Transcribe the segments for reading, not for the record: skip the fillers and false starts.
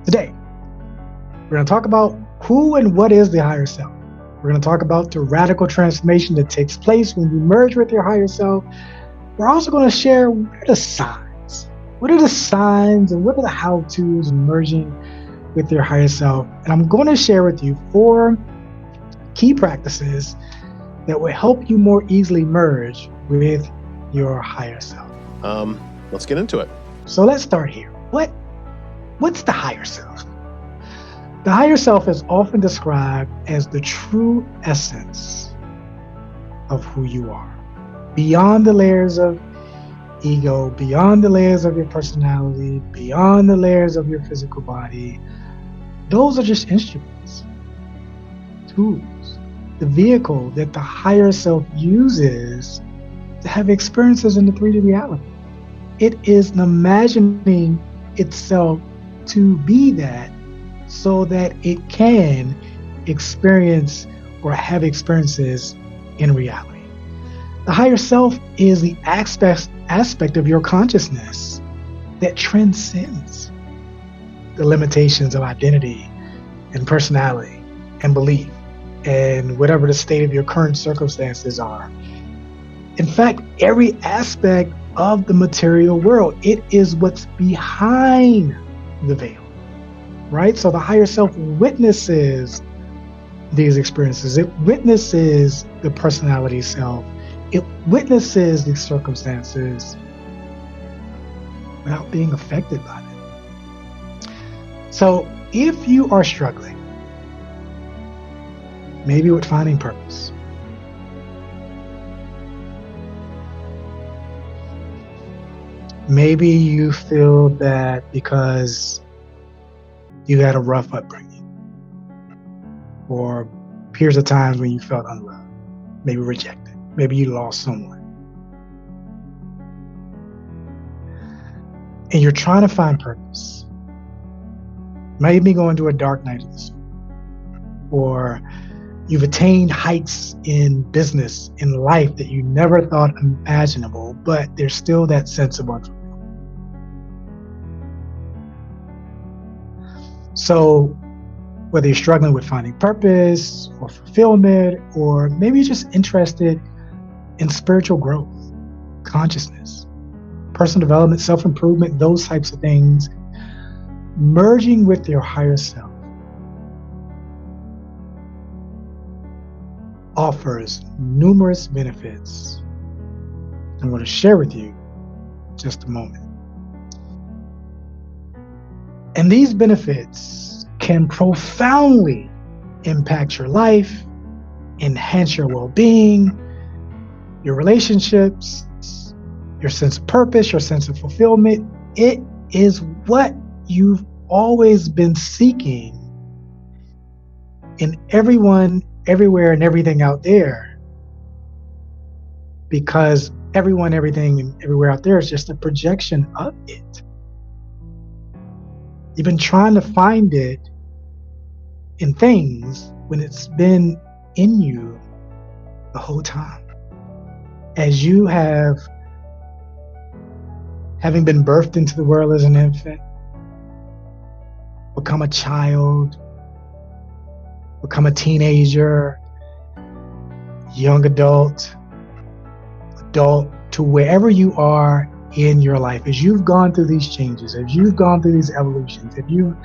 Today, we're going to talk about who and what is the higher self. We're going to talk about the radical transformation that takes place when you merge with your higher self. We're also going to share what are the signs. What are the signs and what are the how-tos in merging with your higher self? And I'm going to share with you 4 key practices that will help you more easily merge with your higher self. Let's get into it. So let's start here. What's the higher self? The higher self is often described as the true essence of who you are, beyond the layers of ego, beyond the layers of your personality, beyond the layers of your physical body. Those are just instruments, tools, the vehicle that the higher self uses to have experiences in the 3D reality. It is imagining itself to be that so that it can experience or have experiences in reality. The higher self is the aspect of your consciousness that transcends the limitations of identity and personality and belief and whatever the state of your current circumstances are. In fact, every aspect of the material world, it is what's behind the veil, right? So the higher self witnesses these experiences. It witnesses the personality self. It witnesses the circumstances without being affected by them. So if you are struggling, maybe with finding purpose, maybe you feel that because you had a rough upbringing, or periods of times when you felt unloved, maybe rejected, maybe you lost someone, and you're trying to find purpose, maybe going through a dark night of the soul, or you've attained heights in business, in life that you never thought imaginable, but there's still that sense of unfulfillment. So whether you're struggling with finding purpose or fulfillment, or maybe you're just interested in spiritual growth, consciousness, personal development, self-improvement, those types of things, merging with your higher self offers numerous benefits I'm going to share with you in just a moment. And these benefits can profoundly impact your life, enhance your well-being, your relationships, your sense of purpose, your sense of fulfillment. It is what you've always been seeking in everyone, everywhere, and everything out there, because everyone, everything, and everywhere out there is just a projection of it. You've been trying to find it in things when it's been in you the whole time. As you having been birthed into the world as an infant, become a child, become a teenager, young adult to wherever you are in your life, as you've gone through these changes, as you've gone through these evolutions, if you've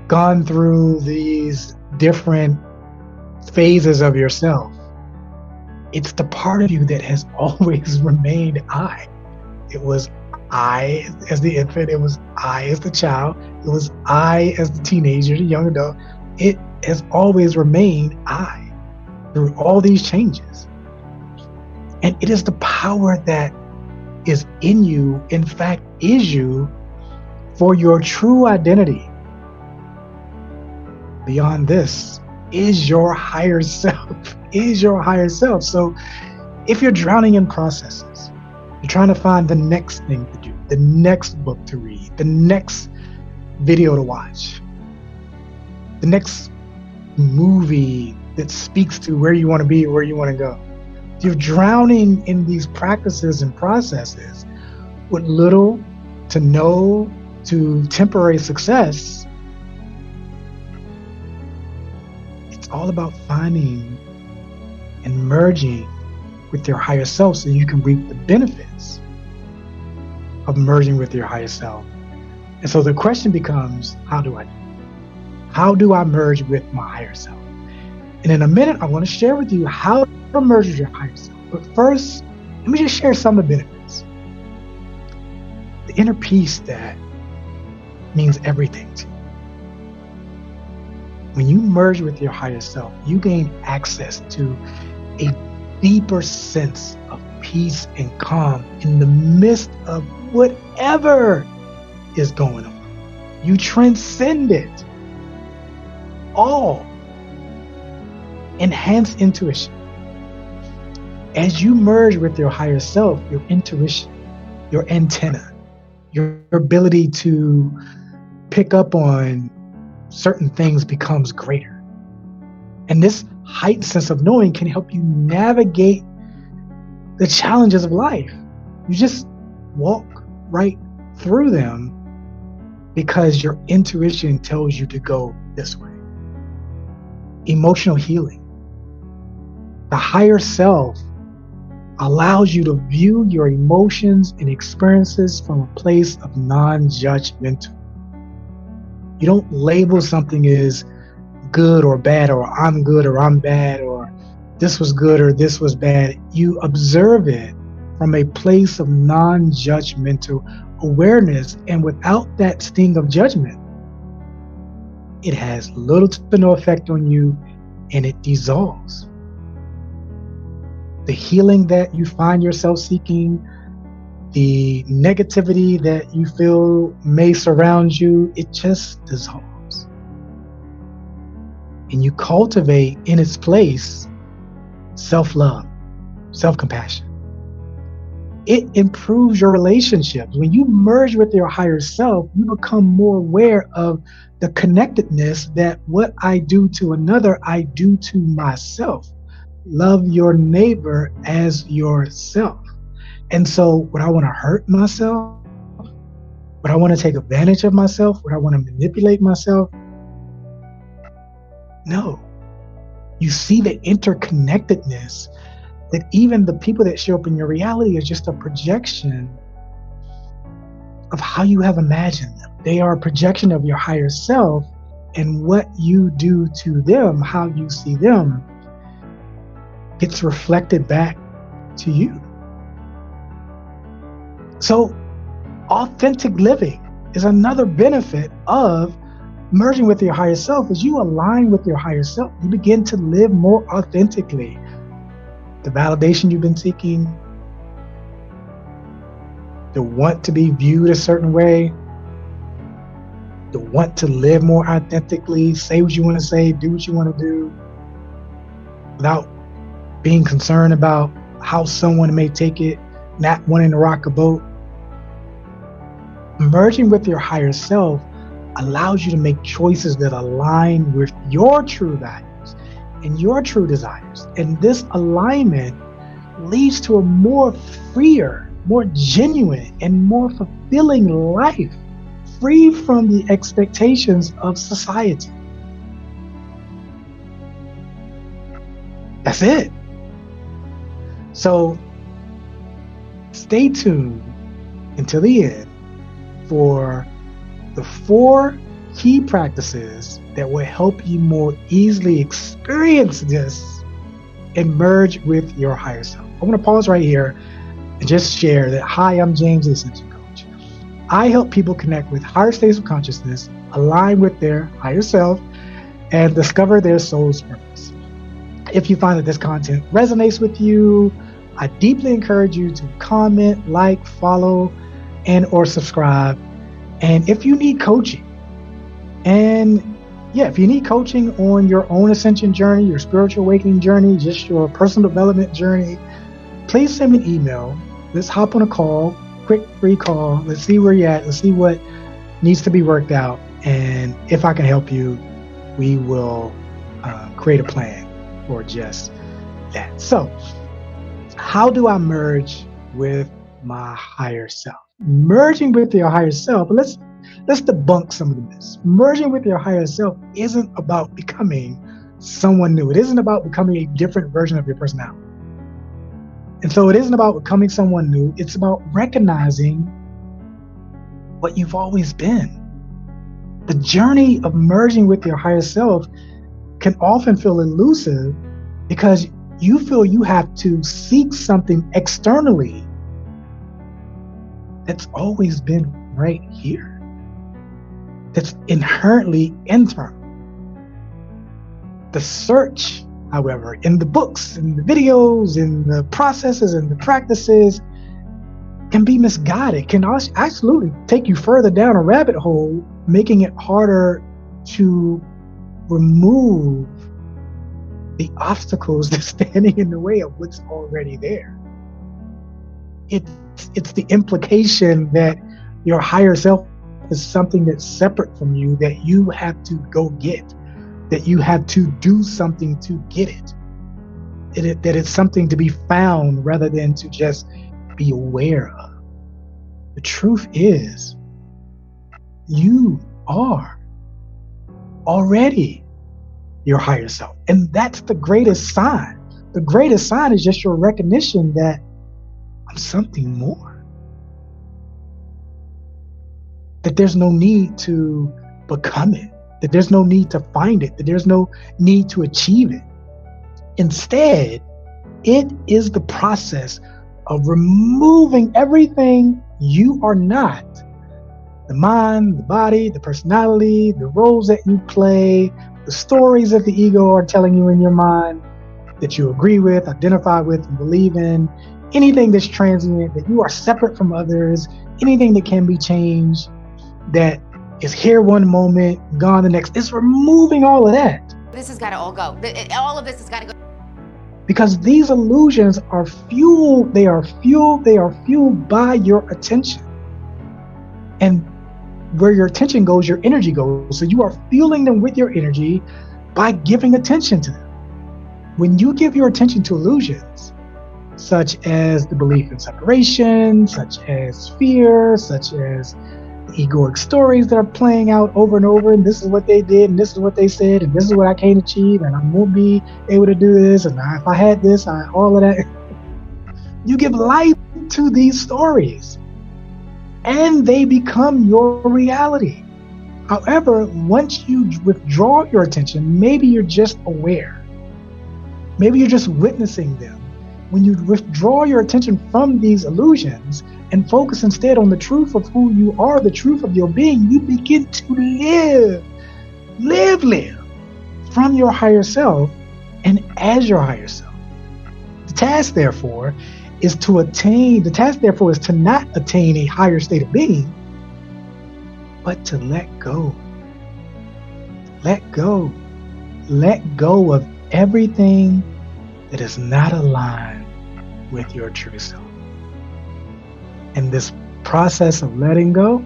gone through these different phases of yourself, it's the part of you that has always remained I. It was I as the infant, it was I as the child, it was I as the teenager, the young adult. It has always remained I through all these changes. And it is the power that is in you, in fact, is you for your true identity. Beyond this is your higher self, is your higher self. So if you're drowning in processes, you're trying to find the next thing to do, the next book to read, the next video to watch, the next movie that speaks to where you want to be, where you want to go. You're drowning in these practices and processes with little to no to temporary success, it's all about finding and merging with your higher self so you can reap the benefits of merging with your higher self. And so the question becomes, how do I do it? How do I merge with my higher self? And in a minute, I want to share with you how to merge with your higher self. But first, let me just share some of the benefits. The inner peace that means everything to you. When you merge with your higher self, you gain access to a deeper sense of peace and calm in the midst of whatever is going on. You transcend it all. Enhance intuition. As you merge with your higher self, your intuition, your antenna, your ability to pick up on certain things becomes greater. And this heightened sense of knowing can help you navigate the challenges of life. You just walk right through them because your intuition tells you to go this way. Emotional healing. The higher self allows you to view your emotions and experiences from a place of non-judgmental. You don't label something as good or bad, or I'm good or I'm bad, or this was good or this was bad. You observe it from a place of non-judgmental awareness, and without that sting of judgment, it has little to no effect on you, and it dissolves. The healing that you find yourself seeking, the negativity that you feel may surround you, it just dissolves. And you cultivate in its place self-love, self-compassion. It improves your relationships. When you merge with your higher self, you become more aware of the connectedness that what I do to another, I do to myself. Love your neighbor as yourself. And so would I want to hurt myself? Would I want to take advantage of myself? Would I want to manipulate myself? No. You see the interconnectedness, that even the people that show up in your reality is just a projection of how you have imagined them. They are a projection of your higher self, and what you do to them, how you see them, gets reflected back to you. So authentic living is another benefit of merging with your higher self. As you align with your higher self, you begin to live more authentically. The validation you've been seeking, the want to be viewed a certain way, the want to live more authentically, say what you want to say, do what you want to do, without being concerned about how someone may take it, not wanting to rock a boat. Merging with your higher self allows you to make choices that align with your true values and your true desires. And this alignment leads to a more freer, more genuine, and more fulfilling life, free from the expectations of society. That's it. So stay tuned until the end for the 4 key practices that will help you more easily experience this and merge with your higher self. I'm going to pause right here and just share that, hi, I'm James, the Ascension Coach. I help people connect with higher states of consciousness, align with their higher self, and discover their soul's purpose. If you find that this content resonates with you, I deeply encourage you to comment, like, follow, and or subscribe. And if you need coaching, if you need coaching on your own ascension journey, your spiritual awakening journey, just your personal development journey, please send me an email. Let's hop on a call, quick free call. Let's see where you're at. Let's see what needs to be worked out. And if I can help you, we will create a plan for just that. So how do I merge with my higher self? Merging with your higher self, let's let's debunk some of the myths. Merging with your higher self isn't about becoming someone new. It isn't about becoming a different version of your personality. And so it isn't about becoming someone new. It's about recognizing what you've always been. The journey of merging with your higher self can often feel elusive because you feel you have to seek something externally that's always been right here, that's inherently internal. The search, however, in the books, in the videos, in the processes, and the practices can be misguided, can absolutely take you further down a rabbit hole, making it harder to remove the obstacles that's standing in the way of what's already there. It's the implication that your higher self is something that's separate from you, that you have to go get, that you have to do something to get it, that it's something to be found rather than to just be aware of. The truth is, you are already your higher self. And that's the greatest sign. The greatest sign is just your recognition that I'm something more. That there's no need to become it. That there's no need to find it. That there's no need to achieve it. Instead, it is the process of removing everything you are not. The mind, the body, the personality, the roles that you play, the stories that the ego are telling you in your mind that you agree with, identify with, and believe in, anything that's transient, that you are separate from others, anything that can be changed, that is here one moment, gone the next. It's removing all of that. This has got to all go. All of this has got to go. Because these illusions are fueled, they are fueled by your attention. And where your attention goes, your energy goes. So you are fueling them with your energy by giving attention to them. When you give your attention to illusions, such as the belief in separation, such as fear, such as egoic stories that are playing out over and over, and this is what they did, and this is what they said, and this is what I can't achieve, and I won't be able to do this, and if I had this, all of that. You give life to these stories, and they become your reality. However, once you withdraw your attention, maybe you're just aware. Maybe you're just witnessing them. When you withdraw your attention from these illusions and focus instead on the truth of who you are, the truth of your being, you begin to live from your higher self and as your higher self. The task, therefore, is to not attain a higher state of being, but to let go. Let go. Let go of everything that is not aligned with your true self. And this process of letting go,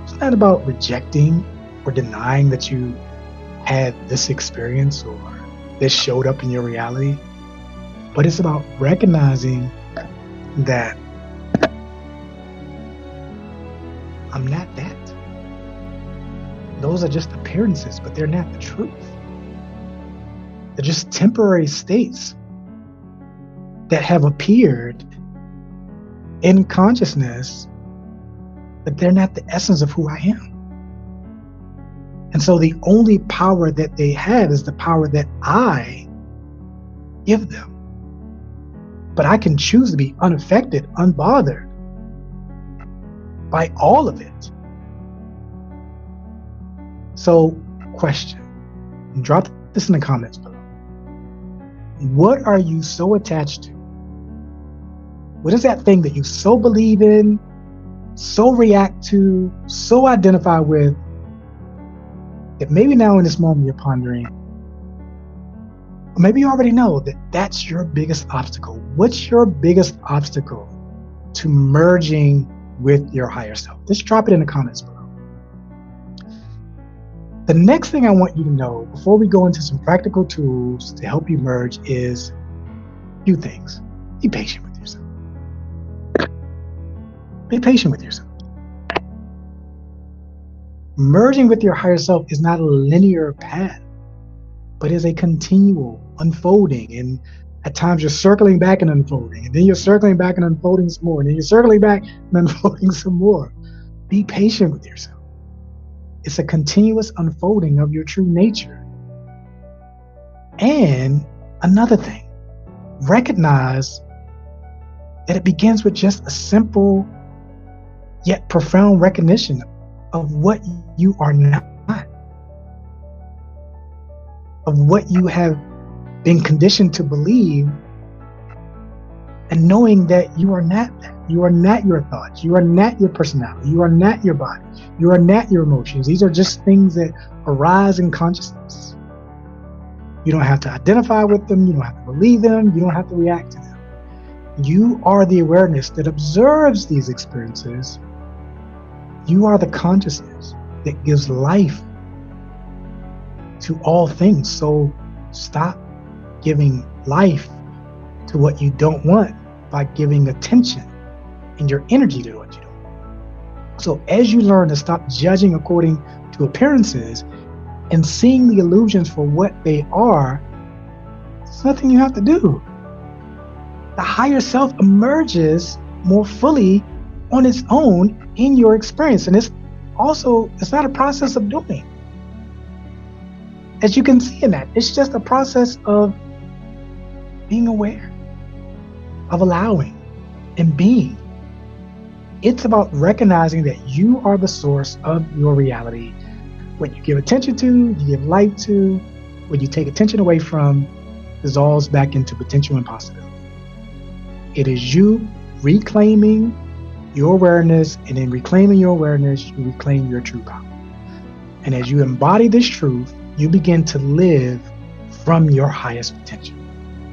it's not about rejecting or denying that you had this experience or this showed up in your reality, but it's about recognizing that I'm not that. Those are just appearances, but they're not the truth. They're just temporary states that have appeared in consciousness, but they're not the essence of who I am. And so the only power that they have is the power that I give them. But I can choose to be unaffected, unbothered by all of it. So, question, drop this in the comments below. What are you so attached to? What is that thing that you so believe in, so react to, so identify with, that maybe now in this moment you're pondering, or maybe you already know that that's your biggest obstacle. What's your biggest obstacle to merging with your higher self? Just drop it in the comments below. The next thing I want you to know before we go into some practical tools to help you merge is a few things. Be patient with yourself. Be patient with yourself. Merging with your higher self is not a linear path, but is a continual unfolding. And at times you're circling back and unfolding, and then you're circling back and unfolding some more, and then you're circling back and unfolding some more. Be patient with yourself. It's a continuous unfolding of your true nature. And another thing, recognize that it begins with just a simple yet profound recognition of what you are not, of what you have been conditioned to believe, and knowing that you are not that. You are not your thoughts. You are not your personality. You are not your body. You are not your emotions. These are just things that arise in consciousness. You don't have to identify with them. You don't have to believe them. You don't have to react to them. You are the awareness that observes these experiences. You are the consciousness that gives life to all things. So stop giving life to what you don't want by giving attention and your energy to what you don't want. So as you learn to stop judging according to appearances and seeing the illusions for what they are, there's nothing you have to do. The higher self emerges more fully on its own in your experience. And it's not a process of doing. As you can see in that, it's just a process of being aware, of allowing and being. It's about recognizing that you are the source of your reality. What you give attention to, you give light to. What you take attention away from dissolves back into potential and possibility. It is you reclaiming your awareness, and in reclaiming your awareness, you reclaim your true power. And as you embody this truth, you begin to live from your highest potential,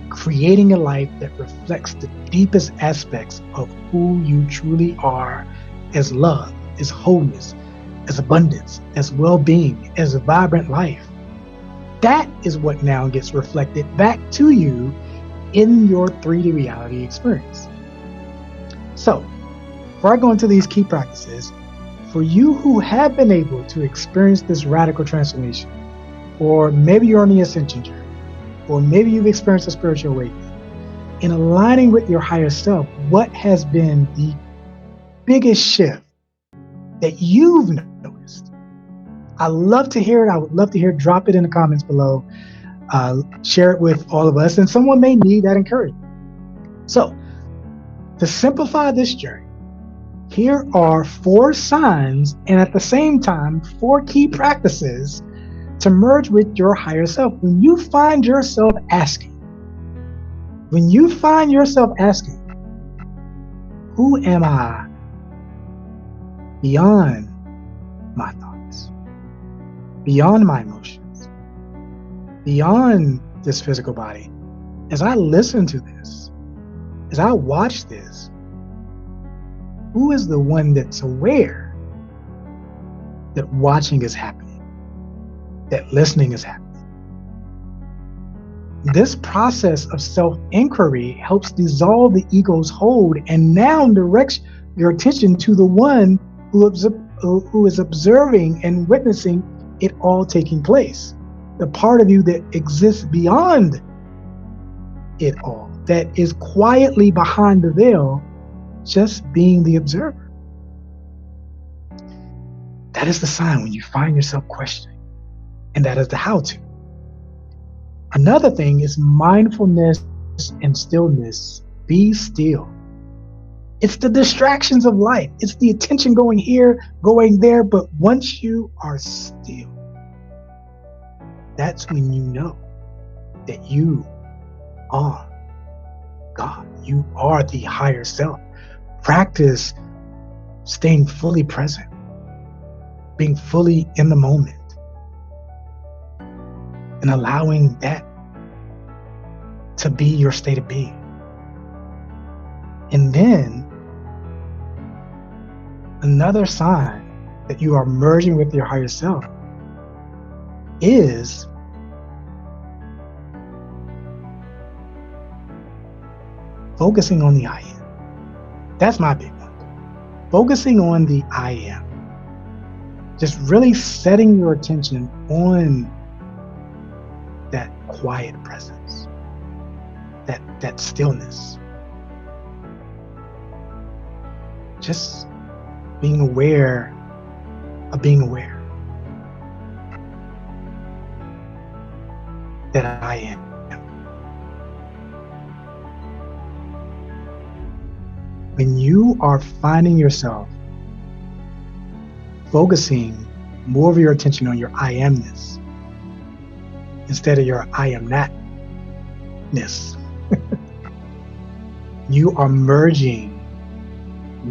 creating a life that reflects the deepest aspects of who you truly are, as love, as wholeness, as abundance, as well-being, as a vibrant life. That is what now gets reflected back to you in your 3D reality experience. So, before I go into these key practices, for you who have been able to experience this radical transformation, or maybe you're on the ascension journey, or maybe you've experienced a spiritual awakening, in aligning with your higher self, what has been the biggest shift that you've noticed? I love to hear it. I would love to hear it. Drop it in the comments below. Share it with all of us, and someone may need that encouragement. So, to simplify this journey, here are 4 signs and at the same time 4 key practices to merge with your higher self. When you find yourself asking, who am I beyond my thoughts, beyond my emotions, beyond this physical body? As I listen to this, as I watch this, who is the one that's aware that watching is happening, that listening is happening? This process of self-inquiry helps dissolve the ego's hold and now directs your attention to the one who is observing and witnessing it all taking place. The part of you that exists beyond it all, that is quietly behind the veil, just being the observer. That is the sign when you find yourself questioning, and that is the how-to. Another thing is mindfulness and stillness. Be still. It's the distractions of life. It's the attention going here, going there, but once you are still, that's when you know that you are God. You are the higher self. Practice staying fully present, being fully in the moment, and allowing that to be your state of being. And then another sign that you are merging with your higher self is focusing on the I am. That's my big one. focusing on the I am. Just really setting your attention on that quiet presence, that stillness. Just being aware of being aware that I am. When you are finding yourself focusing more of your attention on your I amness instead of your I am notness, you are merging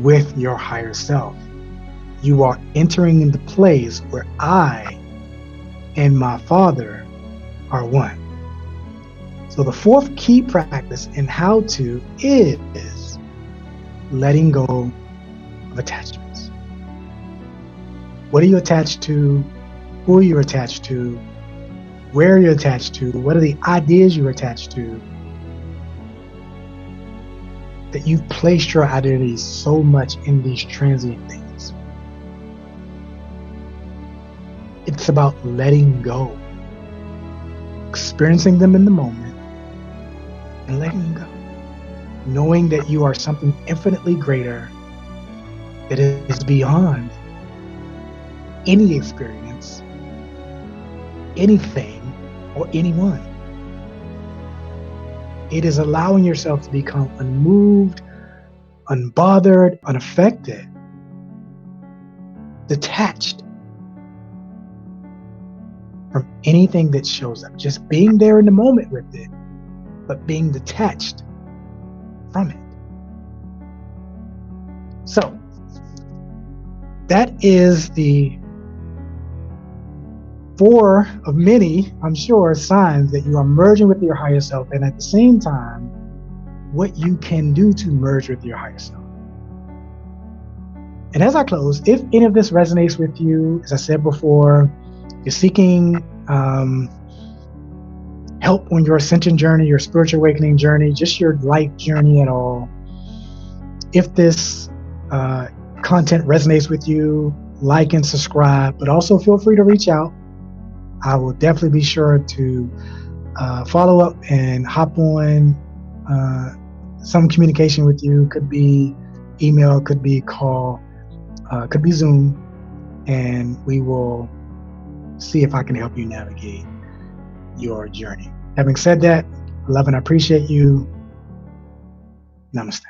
with your higher self. You are entering into place where I and my Father are one. So the fourth key practice in how to is letting go of attachments. What are you attached to? Who are you attached to? Where are you attached to? What are the ideas you're attached to? That you've placed your identity so much in these transient things. It's about letting go, experiencing them in the moment, and letting them go. Knowing that you are something infinitely greater that is beyond any experience, anything, or anyone. It is allowing yourself to become unmoved, unbothered, unaffected, detached from anything that shows up. Just being there in the moment with it, but being detached from it. So, that is the 4 of many, I'm sure, signs that you are merging with your higher self, and at the same time, what you can do to merge with your higher self. And as I close, if any of this resonates with you, as I said before, you're seeking help on your ascension journey, your spiritual awakening journey, just your life journey at all. If this content resonates with you, like and subscribe, but also feel free to reach out. I will definitely be sure to follow up and hop on some communication with you. Could be email, could be call, could be Zoom, and we will see if I can help you navigate your journey. Having said that, I love and appreciate you. Namaste.